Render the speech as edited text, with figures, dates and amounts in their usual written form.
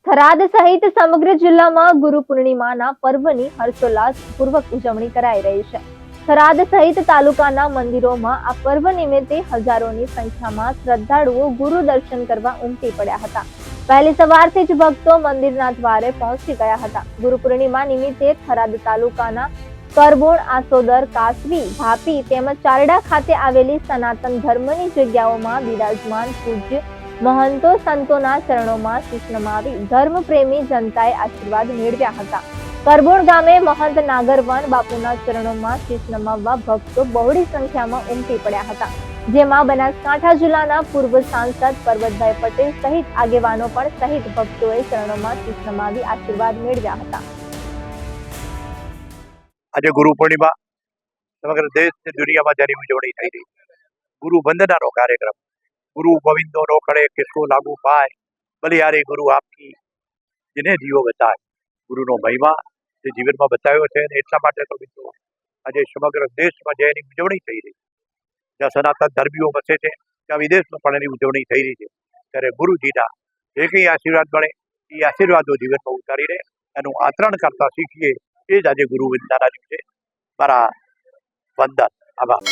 થરાદ સહિત સમગ્ર જિલ્લામાં ગુરુ પૂર્ણિમાના પર્વની હર્ષોલ્લાસપૂર્વક ઉજવણી કરાઈ રહી છે. થરાદ સહિત તાલુકાના મંદિરોમાં આ પર્વ નિમિત્તે હજારોની સંખ્યામાં શ્રદ્ધાળુઓ ગુરુ દર્શન કરવા ઉમટી પડ્યા હતા. વહેલી સવારથી જ ભક્તો મંદિરના દ્વારે પહોંચી ગયા હતા. ગુરુ પૂર્ણિમા નિમિત્તે થરાદ તાલુકાના કરબોણ, આસોદર, કાસવી, ભાપી તેમજ ચારડા ખાતે આવેલી સનાતન ધર્મની જગ્યાઓમાં બિરાજમાન પૂજ્ય મહંતો સંતોના ચરણોમાં શીશ નમાવી ધર્મપ્રેમી જનતાએ આશીર્વાદ મેળવ્યા હતા. કરબોણ ગામે મહંત નાગરવન બાપુના ચરણોમાં શીશ નમાવવા ભક્તો બહોળી સંખ્યામાં ઉમટી પડ્યા હતા, જેમાં બનાસકાંઠા જિલ્લાના પૂર્વ સાંસદ પરબતભાઈ પટેલ સહિત આગેવાનો પણ સહિત ભક્તોએ ચરણોમાં શીશ નમાવી આશીર્વાદ મેળવ્યા હતા. આજે ગુરુ પૂર્ણિમા સમગ્ર દેશ અને દુનિયામાં જેની ઉજવણી થઈ રહી છે. ગુરુ વંદનાનો કાર્યક્રમ, ગુરુ ગોવિંદો નો ખડે કિસકો લાગુ પાય, બલિહારી ગુરુ આપકી, જેને જીવો બતાય. ગુરુનો મહિમા જે જીવનમાં બતાવ્યો છે, અને એટલા માટે તો મિત્રો આજે સમગ્ર દેશમાં જેની ઉજવણી થઈ રહી છે, જ્યાં સનાતન ધર્મીઓ વસે છે ત્યાં વિદેશમાં પણ એની ઉજવણી થઈ રહી છે, ત્યારે ગુરુજીના જે કંઈ આશીર્વાદ મળે એ આશીર્વાદો જીવનમાં ઉતારીને એનું આચરણ કરતા શીખીએ, એ જ આજે ગુરુ વંદનાના દિવસે મારા વંદન. આભાર.